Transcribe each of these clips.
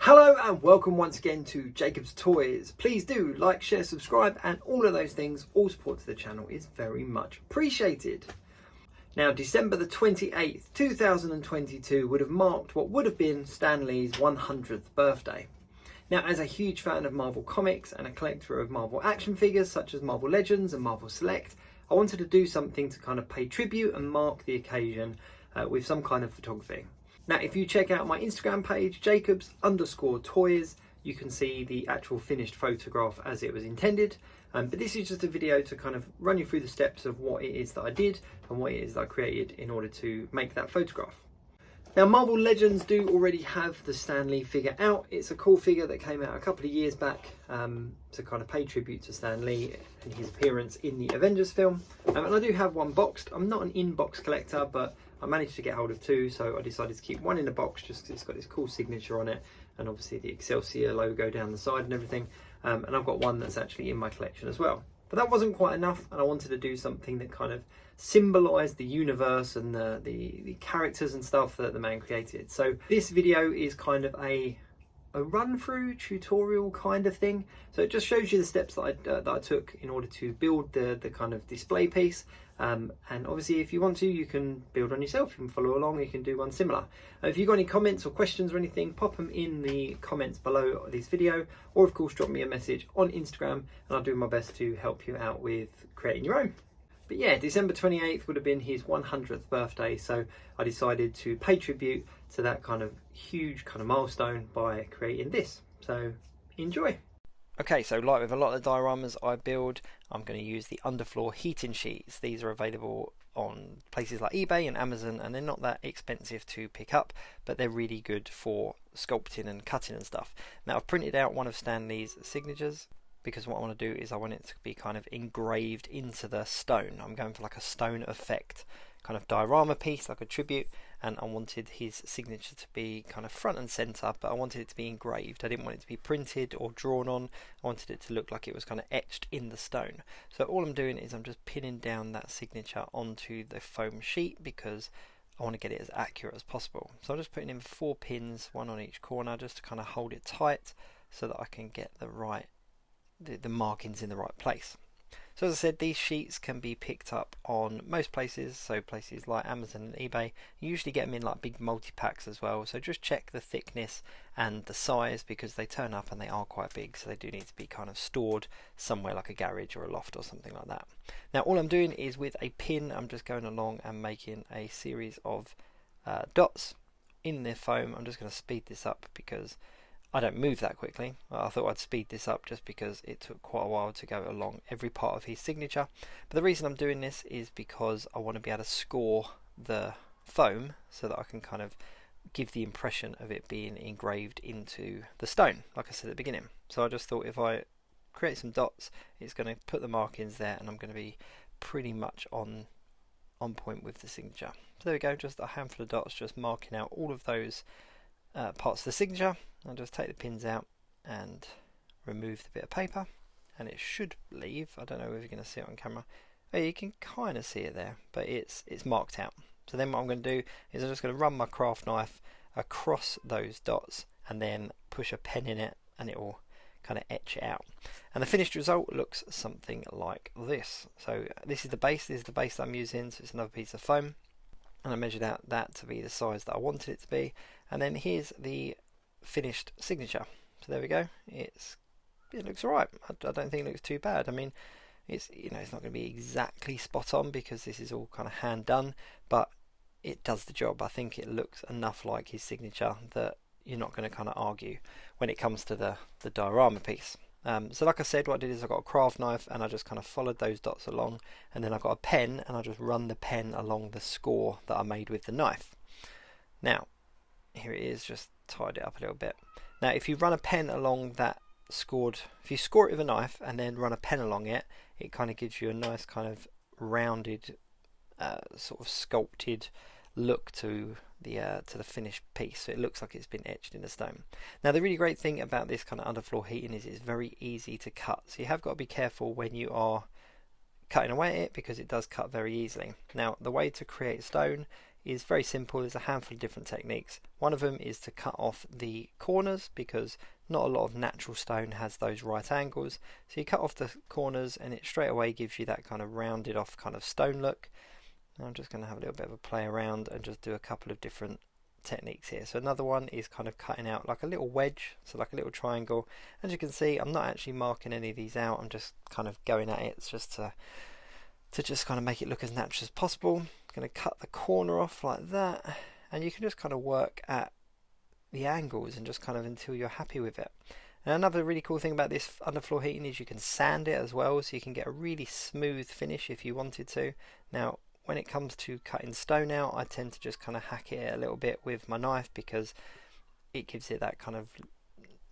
Hello and welcome once again to Jacob's Toys. Please do like, share, subscribe and all of those things. All support to the channel is very much appreciated. Now, December the 28th, 2022 would have marked what would have been Stan Lee's 100th birthday. Now, as a huge fan of Marvel Comics and a collector of Marvel action figures such as Marvel Legends and Marvel Select, I wanted to do something to kind of pay tribute and mark the occasion with some kind of photography. Now, if you check out my Instagram page, Jacobs_toys, you can see the actual finished photograph as it was intended. But this is just a video to kind of run you through the steps of what it is that I did and what it is that I created in order to make that photograph. Now, Marvel Legends do already have the Stan Lee figure out. It's a cool figure that came out a couple of years back to kind of pay tribute to Stan Lee and his appearance in the Avengers film. And I do have one boxed. I'm not an in-box collector, but I managed to get hold of two, so I decided to keep one in the box just because it's got this cool signature on it and obviously the Excelsior logo down the side and everything. And I've got one that's actually in my collection as well. But that wasn't quite enough, and I wanted to do something that kind of symbolised the universe and the characters and stuff that the man created. So this video is kind of a run-through tutorial kind of thing. So it just shows you the steps that I took in order to build the kind of display piece. And obviously, if you want to, you can build on yourself. You can follow along. You can do one similar. If you've got any comments or questions or anything, pop them in the comments below this video, or of course, drop me a message on Instagram, and I'll do my best to help you out with creating your own. But yeah, December 28th would have been his 100th birthday, so I decided to pay tribute to that kind of huge kind of milestone by creating this. So enjoy. Okay, so like with a lot of the dioramas I build, I'm going to use the underfloor heating sheets. These are available on places like eBay and Amazon, and they're not that expensive to pick up, but they're really good for sculpting and cutting and stuff. Now, I've printed out one of Stan Lee's signatures, because what I want to do is I want it to be kind of engraved into the stone. I'm going for like a stone effect kind of diorama piece, like a tribute, and I wanted his signature to be kind of front and center, but I wanted it to be engraved. I didn't want it to be printed or drawn on. I wanted it to look like it was kind of etched in the stone. So all I'm doing is I'm just pinning down that signature onto the foam sheet because I want to get it as accurate as possible. So I'm just putting in 4 pins, one on each corner, just to kind of hold it tight so that I can get the markings in the right place. So as I said, these sheets can be picked up on most places, so places like Amazon and eBay. You usually get them in like big multi-packs as well, so just check the thickness and the size because they turn up and they are quite big, so they do need to be kind of stored somewhere like a garage or a loft or something like that. Now all I'm doing is with a pin, I'm just going along and making a series of dots in the foam. I'm just going to speed this up because I don't move that quickly. I thought I'd speed this up just because it took quite a while to go along every part of his signature. But the reason I'm doing this is because I want to be able to score the foam so that I can kind of give the impression of it being engraved into the stone, like I said at the beginning. So I just thought if I create some dots, it's going to put the markings there and I'm going to be pretty much on point with the signature. So there we go, just a handful of dots, just marking out all of those parts of the signature. I'll just take the pins out and remove the bit of paper, and it should leave. I don't know if you're going to see it on camera. Oh, you can kind of see it there, but it's marked out. So then what I'm going to do is I'm just going to run my craft knife across those dots and then push a pen in it, and it will kind of etch it out. And the finished result looks something like this. So this is the base. This is the base that I'm using. So it's another piece of foam, and I measured out that to be the size that I wanted it to be. And then here's the finished signature. So there we go. It looks alright. I don't think it looks too bad. I mean, it's not going to be exactly spot on because this is all kind of hand done, but it does the job. I think it looks enough like his signature that you're not going to kind of argue when it comes to the diorama piece. So like I said, what I did is I got a craft knife and I just kind of followed those dots along, and then I got a pen and I just run the pen along the score that I made with the knife. Now here it is, just tied it up a little bit. Now if you run a pen along that if you score it with a knife and then run a pen along it, it kind of gives you a nice kind of rounded sort of sculpted look to the finished piece, so it looks like it's been etched in the stone. Now the really great thing about this kind of underfloor heating is it's very easy to cut, so you have got to be careful when you are cutting away at it because it does cut very easily. Now the way to create stone is very simple. There's a handful of different techniques. One of them is to cut off the corners, because not a lot of natural stone has those right angles. So you cut off the corners and it straight away gives you that kind of rounded off kind of stone look. Now I'm just going to have a little bit of a play around and just do a couple of different techniques here. So another one is kind of cutting out like a little wedge, so like a little triangle. As you can see, I'm not actually marking any of these out, I'm just kind of going at it just to just kind of make it look as natural as possible. I'm going to cut the corner off like that, and you can just kind of work at the angles and just kind of until you're happy with it. And another really cool thing about this underfloor heating is you can sand it as well, so you can get a really smooth finish if you wanted to. Now when it comes to cutting stone out, I tend to just kind of hack it a little bit with my knife, because it gives it that kind of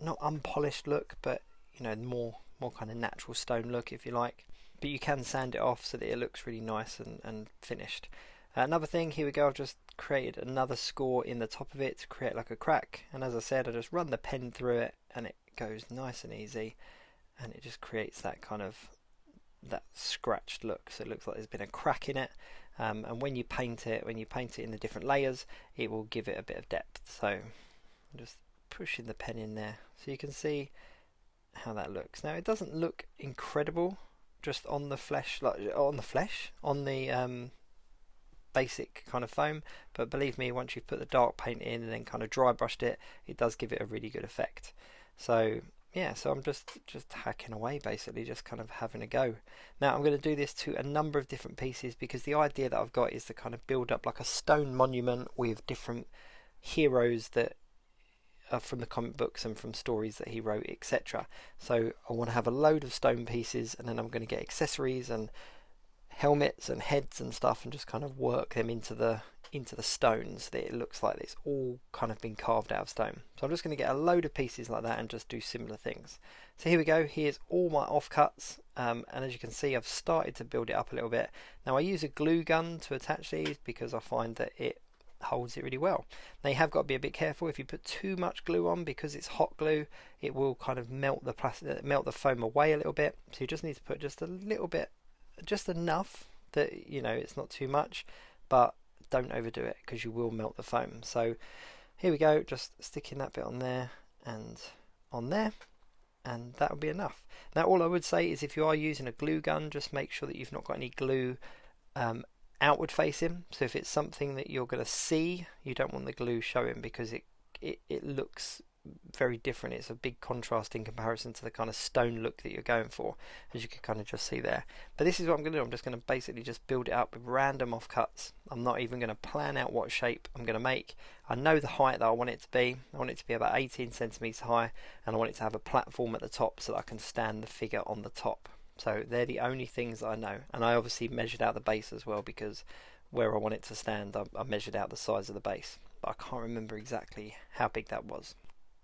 not unpolished look, but you know, more kind of natural stone look if you like. But you can sand it off so that it looks really nice and finished. Another thing, here we go, I've just created another score in the top of it to create like a crack, and as I said, I just run the pen through it and it goes nice and easy, and it just creates that kind of that scratched look, so it looks like there's been a crack in it. And when you paint it in the different layers, it will give it a bit of depth. So I'm just pushing the pen in there so you can see how that looks. Now it doesn't look incredible just on the basic kind of foam, but believe me, once you've put the dark paint in and then kind of dry brushed it, it does give it a really good effect. So yeah, so I'm just hacking away, basically just kind of having a go. Now I'm going to do this to a number of different pieces, because the idea that I've got is to kind of build up like a stone monument with different heroes that are from the comic books and from stories that he wrote, etc. So I want to have a load of stone pieces, and then I'm going to get accessories and helmets and heads and stuff, and just kind of work them into the stones, so that it looks like it's all kind of been carved out of stone. So I'm just going to get a load of pieces like that and just do similar things. So here we go, here's all my offcuts, and as you can see, I've started to build it up a little bit. Now I use a glue gun to attach these because I find that it holds it really well. Now you have got to be a bit careful. If you put too much glue on, because it's hot glue, it will kind of melt the foam away a little bit. So you just need to put just a little bit, just enough that, you know, it's not too much, but don't overdo it because you will melt the foam. So here we go, just sticking that bit on there and on there, and that will be enough. Now all I would say is, if you are using a glue gun, just make sure that you've not got any glue outward facing. So if it's something that you're going to see, you don't want the glue showing, because it looks very different. It's a big contrast in comparison to the kind of stone look that you're going for, as you can kind of just see there. But this is what I'm going to do. I'm just going to basically just build it up with random offcuts. I'm not even going to plan out what shape I'm going to make. I know the height that I want it to be. I want it to be about 18 centimeters high, and I want it to have a platform at the top so that I can stand the figure on the top. So they're the only things that I know, and I obviously measured out the base as well, because where I want it to stand, I measured out the size of the base, but I can't remember exactly how big that was.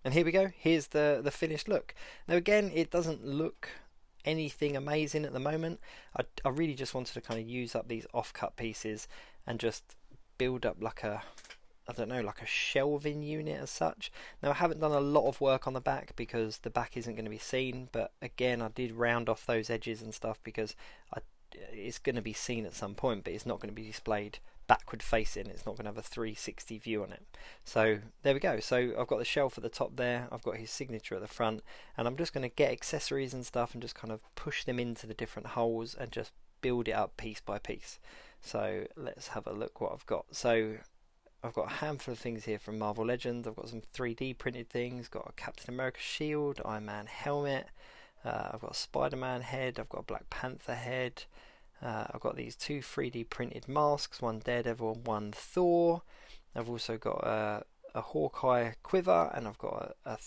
And here we go, here's the finished look. Now again, it doesn't look anything amazing at the moment. I really just wanted to kind of use up these offcut pieces and just build up like a, I don't know, like a shelving unit as such. Now I haven't done a lot of work on the back because the back isn't going to be seen, but again, I did round off those edges and stuff because it's going to be seen at some point, but it's not going to be displayed backward facing. It's not going to have a 360 view on it. So there we go. So I've got the shelf at the top there, I've got his signature at the front, and I'm just going to get accessories and stuff and just kind of push them into the different holes and just build it up piece by piece. So let's have a look what I've got. So I've got a handful of things here from Marvel Legends. I've got some 3D printed things, got a Captain America shield, Iron Man helmet, I've got a Spider-Man head, I've got a Black Panther head, I've got these two 3D printed masks, one Daredevil and one Thor. I've also got a Hawkeye quiver, and I've got a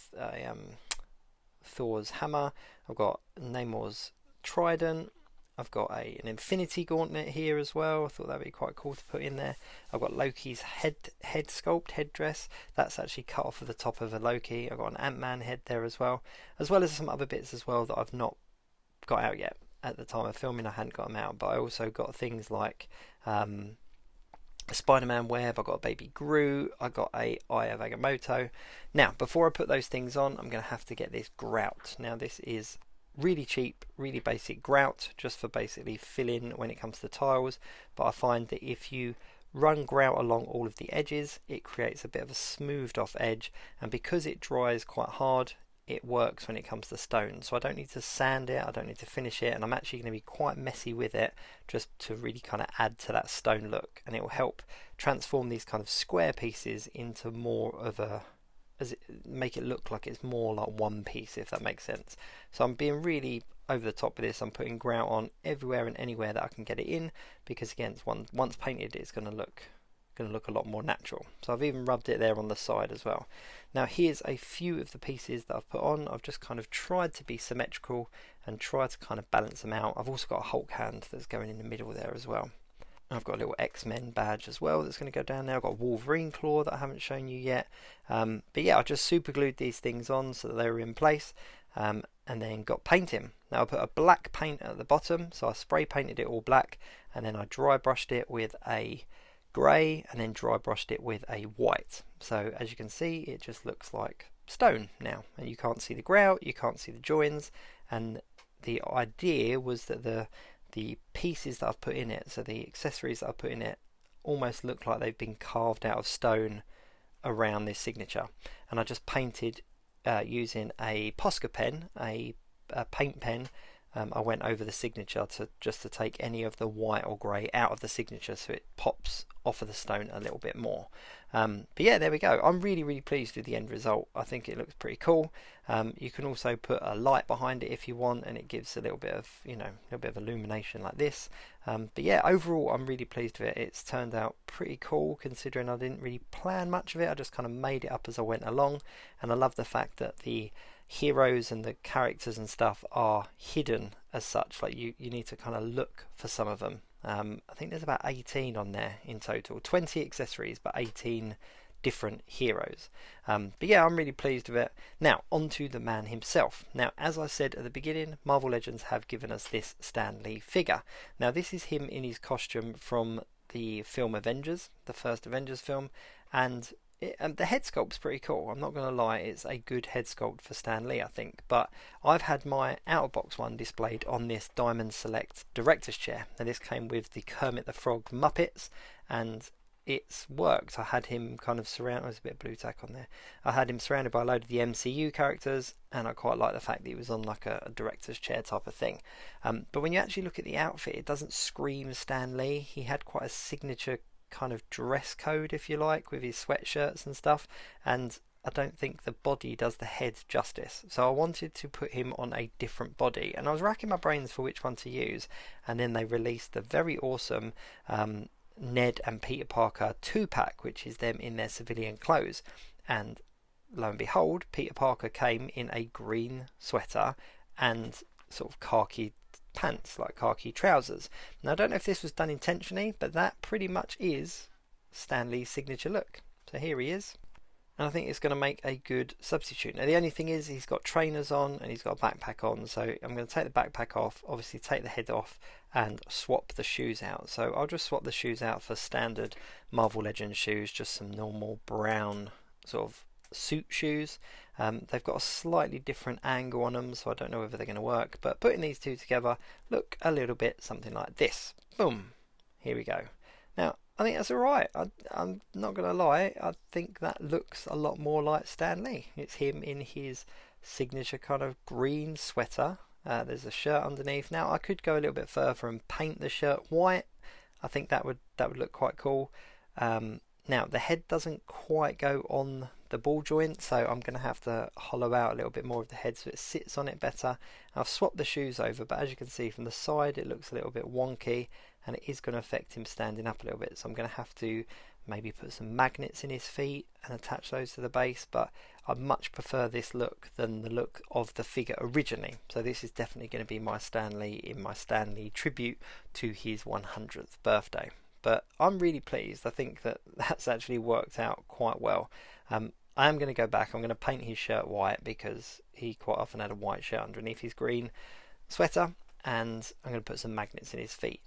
Thor's hammer. I've got Namor's trident. I've got an Infinity Gauntlet here as well. I thought that'd be quite cool to put in there. I've got Loki's head sculpt, headdress. That's actually cut off of the top of a Loki. I've got an Ant-Man head there as well as some other bits as well that I've not got out yet. At the time of filming, I hadn't got them out, but I also got things like a Spider-Man web. I got a baby Groot. I got a Eye of Agamotto. Now, before I put those things on, I'm going to have to get this grout. Now, this is really cheap, really basic grout, just for basically filling when it comes to tiles. But I find that if you run grout along all of the edges. It creates a bit of a smoothed off edge, and because it dries quite hard, it works when it comes to stone. So I don't need to sand it, I don't need to finish it, and I'm actually going to be quite messy with it just to really kind of add to that stone look, and it will help transform these kind of square pieces into more of a, make it look like it's more like one piece, if that makes sense. So I'm being really over the top with this. I'm putting grout on everywhere and anywhere that I can get it in, because again, once painted, it's going to look a lot more natural. So I've even rubbed it there on the side as well. Now here's a few of the pieces that I've put on. I've just kind of tried to be symmetrical and tried to kind of balance them out. I've also got a Hulk hand that's going in the middle there as well. I've got a little X-Men badge as well that's going to go down there. I've got a Wolverine claw that I haven't shown you yet. But yeah, I just super glued these things on so that they were in place, and then got painting. Now I put a black paint at the bottom, so I spray painted it all black, and then I dry brushed it with a grey, and then dry brushed it with a white. So as you can see, it just looks like stone now, and you can't see the grout, you can't see the joins, and the idea was that the pieces that I've put in it, so the accessories that I've put in it, almost look like they've been carved out of stone around this signature. And I just painted using a Posca pen, a paint pen. I went over the signature to take any of the white or grey out of the signature, so it pops off of the stone a little bit more. But yeah, there we go. I'm really pleased with the end result. I think it looks pretty cool. You can also put a light behind it if you want, and it gives a little bit of, a little bit of illumination like this. But yeah, overall I'm really pleased with it. It's turned out pretty cool, considering I didn't really plan much of it. I just kind of made it up as I went along, and I love the fact that the heroes and the characters and stuff are hidden as such. Like you need to kind of look for some of them. I think there's about 18 on there in total, 20 accessories but 18 different heroes. But yeah, I'm really pleased with it. Now on to the man himself. Now as I said at the beginning, Marvel Legends have given us this Stan Lee figure. Now this is him in his costume from the film Avengers, the first Avengers film, and the head sculpt's pretty cool. I'm not going to lie, it's a good head sculpt for Stan Lee, I think. But I've had my out-of-box one displayed on this Diamond Select director's chair. Now this came with the Kermit the Frog Muppets, and it's worked. I had him kind of surrounded, there's a bit of blue tack on there. I had him surrounded by a load of the MCU characters, and I quite like the fact that he was on like a director's chair type of thing. But when you actually look at the outfit, it doesn't scream Stan Lee. He had quite a signature kind of dress code, if you like, with his sweatshirts and stuff, and I don't think the body does the head justice. So I wanted to put him on a different body, and I was racking my brains for which one to use, and then they released the very awesome Ned and Peter Parker 2-pack, which is them in their civilian clothes. And lo and behold, Peter Parker came in a green sweater and sort of khaki pants, like khaki trousers. Now I don't know if this was done intentionally, but that pretty much is Stan Lee's signature look. So here he is, and I think it's going to make a good substitute. Now the only thing is he's got trainers on and he's got a backpack on, so I'm going to take the backpack off, obviously take the head off, and swap the shoes out. So I'll just swap the shoes out for standard Marvel Legends shoes, just some normal brown sort of suit shoes. They've got a slightly different angle on them, so I don't know whether they're going to work, but putting these two together look a little bit something like this. Boom, here we go. Now I think that's alright. I'm not going to lie, I think that looks a lot more like Stan Lee. It's him in his signature kind of green sweater. There's a shirt underneath. Now I could go a little bit further and paint the shirt white. I think that would look quite cool. Now the head doesn't quite go on the ball joint, so I'm going to have to hollow out a little bit more of the head so it sits on it better. I've swapped the shoes over, but as you can see from the side it looks a little bit wonky, and it is going to affect him standing up a little bit, so I'm going to have to maybe put some magnets in his feet and attach those to the base. But I much prefer this look than the look of the figure originally, so this is definitely going to be my Stan Lee in my Stan Lee tribute to his 100th birthday. But I'm really pleased. I think that that's actually worked out quite well. I am going to go back. I'm going to paint his shirt white because he quite often had a white shirt underneath his green sweater, and I'm going to put some magnets in his feet.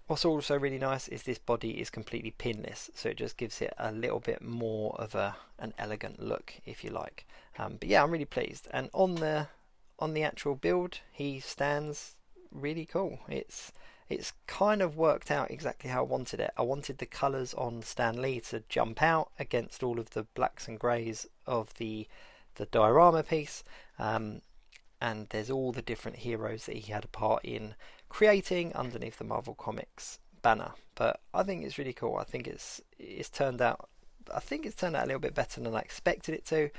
What's also really nice is this body is completely pinless, so it just gives it a little bit more of an elegant look, if you like. But yeah, I'm really pleased. And on the actual build, he stands really cool. It's it's kind of worked out exactly how I wanted it. I wanted the colours on Stan Lee to jump out against all of the blacks and greys of the diorama piece, and there's all the different heroes that he had a part in creating underneath the Marvel Comics banner. But I think it's really cool. I think it's turned out a little bit better than I expected it to.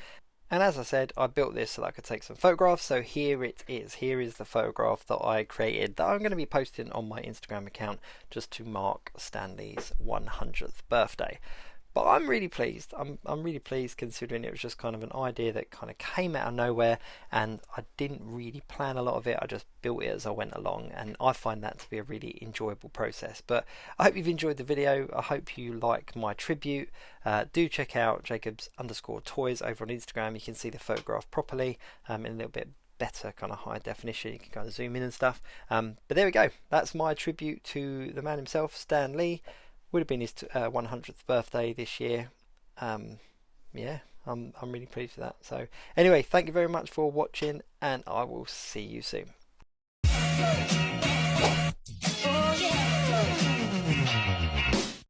And as I said, I built this so that I could take some photographs. So here it is. Here is the photograph that I created that I'm going to be posting on my Instagram account just to mark Stan Lee's 100th birthday. But I'm really pleased. I'm really pleased, considering it was just kind of an idea that kind of came out of nowhere, and I didn't really plan a lot of it. I just built it as I went along, and I find that to be a really enjoyable process. But I hope you've enjoyed the video. I hope you like my tribute. Do check out Jacobs_toys over on Instagram. You can see the photograph properly in a little bit better kind of high definition. You can kind of zoom in and stuff. But there we go. That's my tribute to the man himself, Stan Lee. Would have been his 100th birthday this year. Yeah, I'm really pleased with that. So anyway, thank you very much for watching, and I will see you soon.